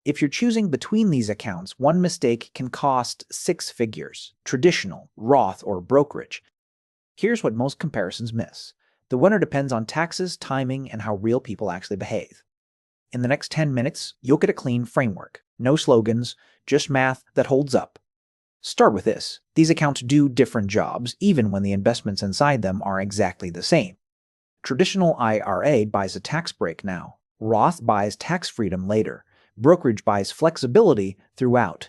If you're choosing between these accounts, one mistake can cost six figures: traditional, Roth, or brokerage. Here's what most comparisons miss. The winner depends on taxes, timing, and how real people actually behave. In the next 10 minutes, you'll get a clean framework. No slogans, just math that holds up. Start with this. These accounts do different jobs, even when the investments inside them are exactly the same. Traditional IRA buys a tax break now. Roth buys tax freedom later. Brokerage buys flexibility throughout.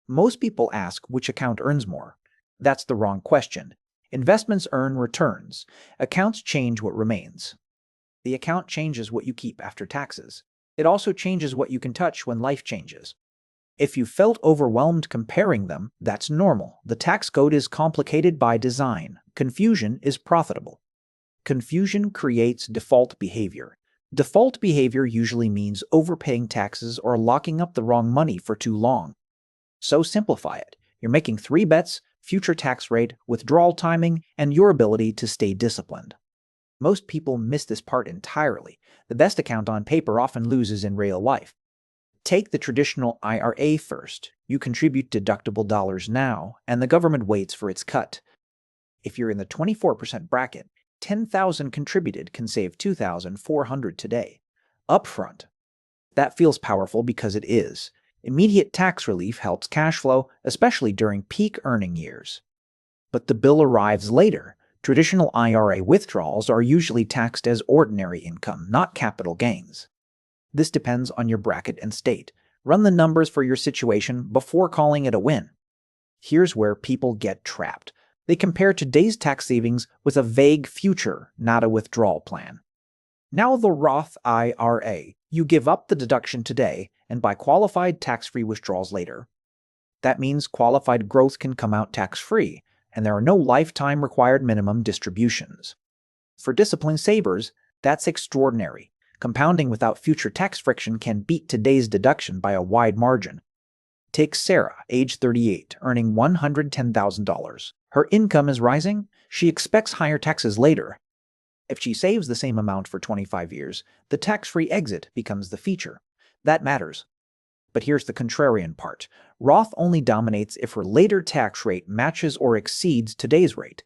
Most people ask which account earns more. That's the wrong question. Investments earn returns. Accounts change what remains. The account changes what you keep after taxes. It also changes what you can touch when life changes. If you felt overwhelmed comparing them, that's normal. The tax code is complicated by design. Confusion is profitable. Confusion creates default behavior. Default behavior usually means overpaying taxes or locking up the wrong money for too long. So simplify it. You're making 3 bets: future tax rate, withdrawal timing, and your ability to stay disciplined. Most people miss this part entirely. The best account on paper often loses in real life. Take the traditional IRA first. You contribute deductible dollars now, and the government waits for its cut. If you're in the 24% bracket, $10,000 contributed can save $2,400 today. Upfront. That feels powerful because it is. Immediate tax relief helps cash flow, especially during peak earning years. But the bill arrives later. Traditional IRA withdrawals are usually taxed as ordinary income, not capital gains. This depends on your bracket and state. Run the numbers for your situation before calling it a win. Here's where people get trapped. They compare today's tax savings with a vague future, not a withdrawal plan. Now the Roth IRA. You give up the deduction today and buy qualified tax-free withdrawals later. That means qualified growth can come out tax-free, and there are no lifetime required minimum distributions. For disciplined savers, that's extraordinary. Compounding without future tax friction can beat today's deduction by a wide margin. Take Sarah, age 38, earning $110,000. Her income is rising. She expects higher taxes later. If she saves the same amount for 25 years, the tax-free exit becomes the feature. That matters. But here's the contrarian part. Roth only dominates if her later tax rate matches or exceeds today's rate.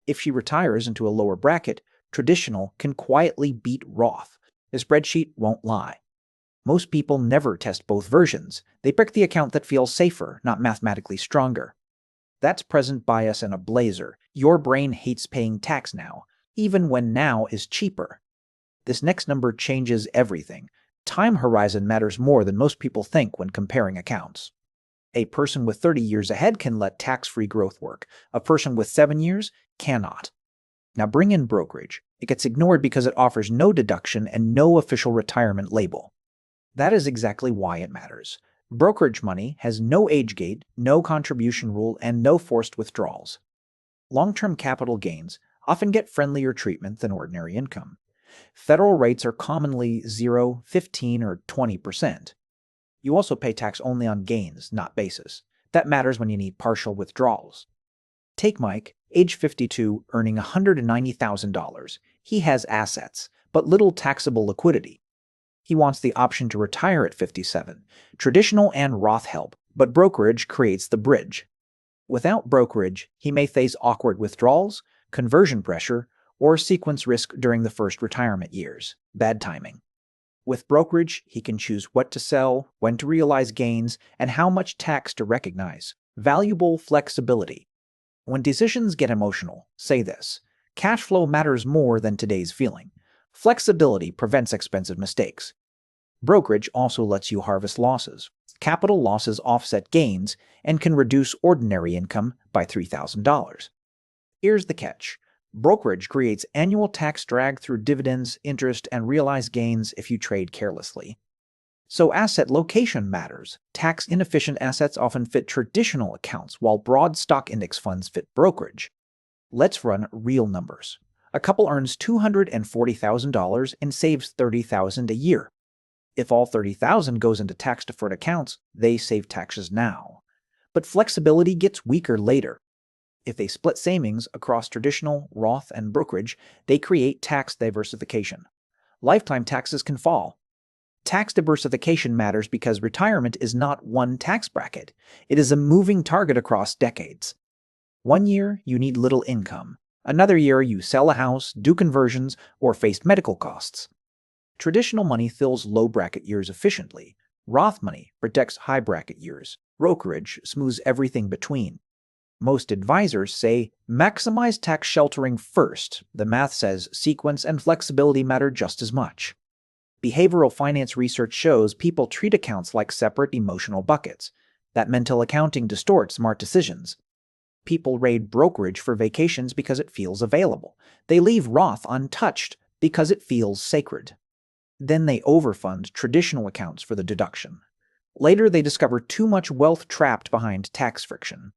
If she retires into a lower bracket, traditional can quietly beat Roth. The spreadsheet won't lie. Most people never test both versions. They pick the account that feels safer, not mathematically stronger. That's present bias in a blazer. Your brain hates paying tax now, even when now is cheaper. This next number changes everything. Time horizon matters more than most people think when comparing accounts. A person with 30 years ahead can let tax-free growth work. A person with 7 years cannot. Now bring in brokerage. It gets ignored because it offers no deduction and no official retirement label. That is exactly why it matters. Brokerage money has no age gate, no contribution rule, and no forced withdrawals. Long-term capital gains often get friendlier treatment than ordinary income. Federal rates are commonly 0, 15, or 20%. You also pay tax only on gains, not basis. That matters when you need partial withdrawals. Take Mike, age 52, earning $190,000. He has assets, but little taxable liquidity. He wants the option to retire at 57. Traditional and Roth help, but brokerage creates the bridge. Without brokerage, he may face awkward withdrawals, conversion pressure, or sequence risk during the first retirement years. Bad timing. With brokerage, he can choose what to sell, when to realize gains, and how much tax to recognize. Valuable flexibility. When decisions get emotional, say this: cash flow matters more than today's feeling. Flexibility prevents expensive mistakes. Brokerage also lets you harvest losses. Capital losses offset gains and can reduce ordinary income by $3,000. Here's the catch. Brokerage creates annual tax drag through dividends, interest, and realized gains if you trade carelessly. So asset location matters. Tax-inefficient assets often fit traditional accounts, while broad stock index funds fit brokerage. Let's run real numbers. A couple earns $240,000 and saves $30,000 a year. If all $30,000 goes into tax-deferred accounts, they save taxes now. But flexibility gets weaker later. If they split savings across traditional, Roth, and brokerage, they create tax diversification. Lifetime taxes can fall. Tax diversification matters because retirement is not one tax bracket. It is a moving target across decades. One year, you need little income. Another year, you sell a house, do conversions, or face medical costs. Traditional money fills low bracket years efficiently. Roth money protects high bracket years. Brokerage smooths everything between. Most advisors say maximize tax sheltering first. The math says sequence and flexibility matter just as much. Behavioral finance research shows people treat accounts like separate emotional buckets. That mental accounting distorts smart decisions. People raid brokerage for vacations because it feels available. They leave Roth untouched because it feels sacred. Then they overfund traditional accounts for the deduction. Later, they discover too much wealth trapped behind tax friction.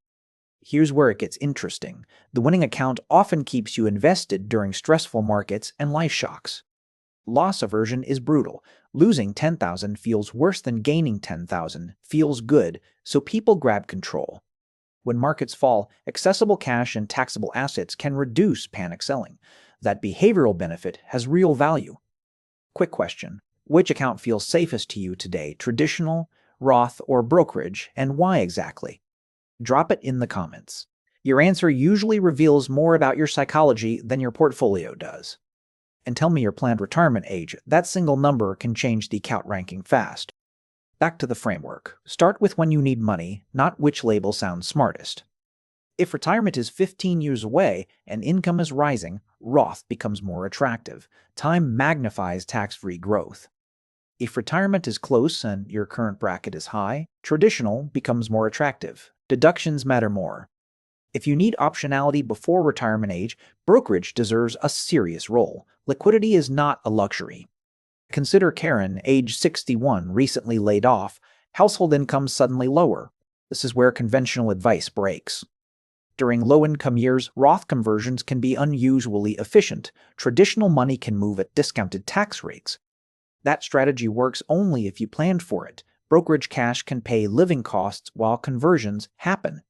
Here's where it gets interesting. The winning account often keeps you invested during stressful markets and life shocks. Loss aversion is brutal. Losing $10,000 feels worse than gaining $10,000, feels good, so people grab control. When markets fall, accessible cash and taxable assets can reduce panic selling. That behavioral benefit has real value. Quick question. Which account feels safest to you today, traditional, Roth, or brokerage, and why exactly? Drop it in the comments. Your answer usually reveals more about your psychology than your portfolio does. And tell me your planned retirement age. That single number can change the account ranking fast. Back to the framework. Start with when you need money, not which label sounds smartest. If retirement is 15 years away and income is rising, Roth becomes more attractive. Time magnifies tax-free growth. If retirement is close and your current bracket is high, traditional becomes more attractive. Deductions matter more. If you need optionality before retirement age, brokerage deserves a serious role. Liquidity is not a luxury. Consider Karen, age 61, recently laid off, household income suddenly lower. This is where conventional advice breaks. During low-income years, Roth conversions can be unusually efficient. Traditional money can move at discounted tax rates. That strategy works only if you planned for it. Brokerage cash can pay living costs while conversions happen.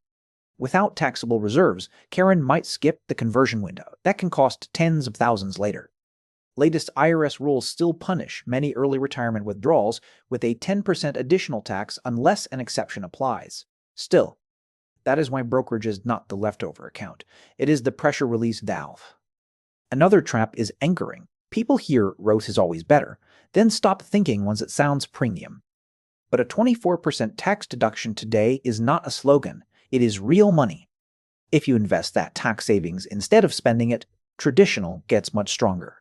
Without taxable reserves, Karen might skip the conversion window. That can cost tens of thousands later. Latest IRS rules still punish many early retirement withdrawals with a 10% additional tax unless an exception applies. Still, that is why brokerage is not the leftover account. It is the pressure release valve. Another trap is anchoring. People hear Roth is always better, then stop thinking once it sounds premium. But a 24% tax deduction today is not a slogan. It is real money. If you invest that tax savings instead of spending it, traditional gets much stronger.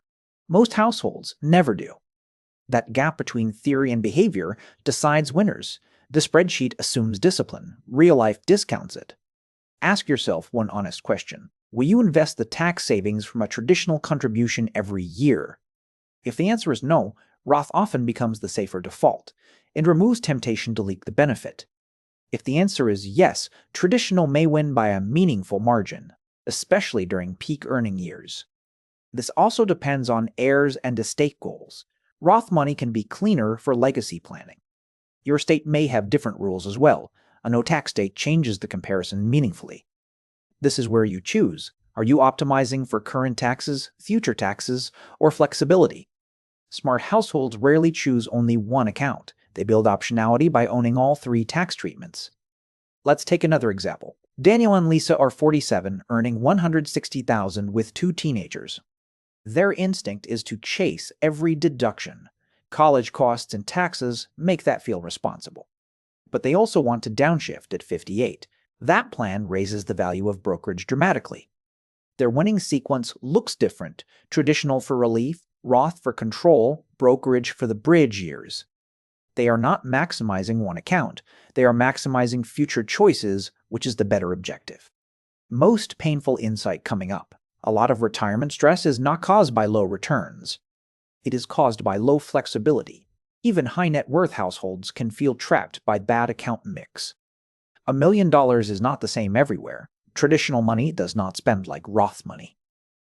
Most households never do. That gap between theory and behavior decides winners. The spreadsheet assumes discipline. Real life discounts it. Ask yourself one honest question. Will you invest the tax savings from a traditional contribution every year? If the answer is no, Roth often becomes the safer default. It removes temptation to leak the benefit. If the answer is yes, traditional may win by a meaningful margin, especially during peak earning years. This also depends on heirs and estate goals. Roth money can be cleaner for legacy planning. Your state may have different rules as well. A no-tax state changes the comparison meaningfully. This is where you choose. Are you optimizing for current taxes, future taxes, or flexibility? Smart households rarely choose only one account. They build optionality by owning all three tax treatments. Let's take another example. Daniel and Lisa are 47, earning $160,000 with 2 teenagers. Their instinct is to chase every deduction. College costs and taxes make that feel responsible. But they also want to downshift at 58. That plan raises the value of brokerage dramatically. Their winning sequence looks different. Traditional for relief, Roth for control, brokerage for the bridge years. They are not maximizing one account. They are maximizing future choices, which is the better objective. Most painful insight coming up. A lot of retirement stress is not caused by low returns. It is caused by low flexibility. Even high net worth households can feel trapped by bad account mix. $1 million is not the same everywhere. Traditional money does not spend like Roth money.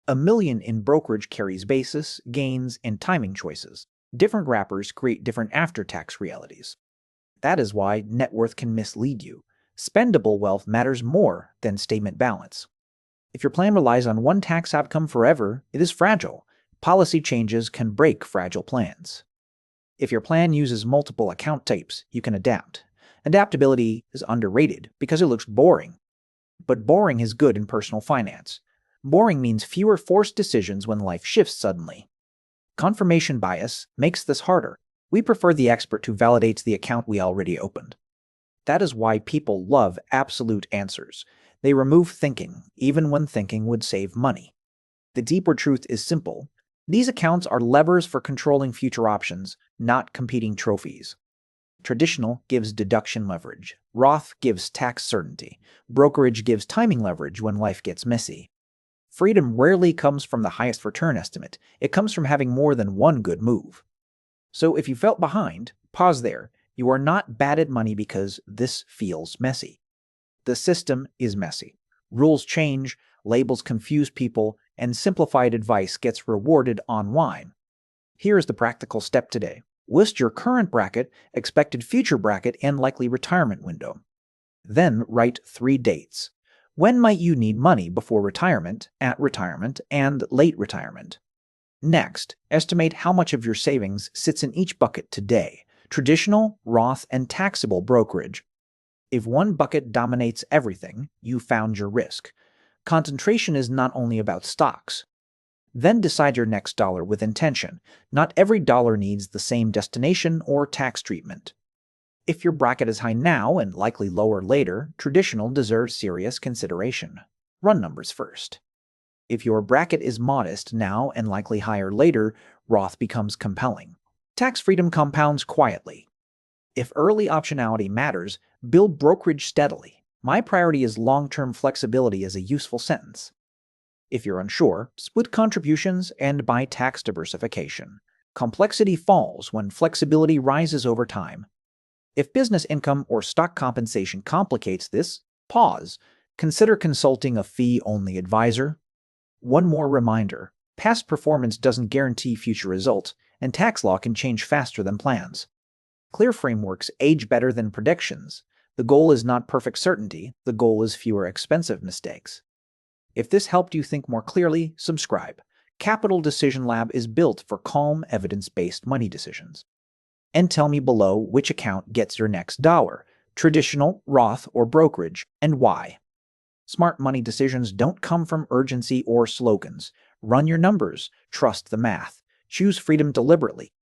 $1 million in brokerage carries basis, gains, and timing choices. Different wrappers create different after-tax realities. That is why net worth can mislead you. Spendable wealth matters more than statement balance. If your plan relies on one tax outcome forever, it is fragile. Policy changes can break fragile plans. If your plan uses multiple account types, you can adapt. Adaptability is underrated because it looks boring. But boring is good in personal finance. Boring means fewer forced decisions when life shifts suddenly. Confirmation bias makes this harder. We prefer the expert who validates the account we already opened. That is why people love absolute answers. They remove thinking, even when thinking would save money. The deeper truth is simple. These accounts are levers for controlling future options, not competing trophies. Traditional gives deduction leverage. Roth gives tax certainty. Brokerage gives timing leverage when life gets messy. Freedom rarely comes from the highest return estimate. It comes from having more than one good move. So if you felt behind, pause there. You are not bad at money because this feels messy. The system is messy. Rules change, labels confuse people, and simplified advice gets rewarded online. Here is the practical step today. List your current bracket, expected future bracket, and likely retirement window. Then write 3 dates. When might you need money before retirement, at retirement, and late retirement? Next, estimate how much of your savings sits in each bucket today: traditional, Roth, and taxable brokerage. If one bucket dominates everything, you found your risk. Concentration is not only about stocks. Then decide your next dollar with intention. Not every dollar needs the same destination or tax treatment. If your bracket is high now and likely lower later, traditional deserves serious consideration. Run numbers first. If your bracket is modest now and likely higher later, Roth becomes compelling. Tax freedom compounds quietly. If early optionality matters, build brokerage steadily. My priority is long-term flexibility as a useful sentence. If you're unsure, split contributions and buy tax diversification. Complexity falls when flexibility rises over time. If business income or stock compensation complicates this, pause. Consider consulting a fee-only advisor. One more reminder: past performance doesn't guarantee future results, and tax law can change faster than plans. Clear frameworks age better than predictions. The goal is not perfect certainty, the goal is fewer expensive mistakes. If this helped you think more clearly, subscribe. Capital Decision Lab is built for calm, evidence-based money decisions. And tell me below which account gets your next dollar: traditional, Roth, or brokerage, and why. Smart money decisions don't come from urgency or slogans. Run your numbers, trust the math, choose freedom deliberately,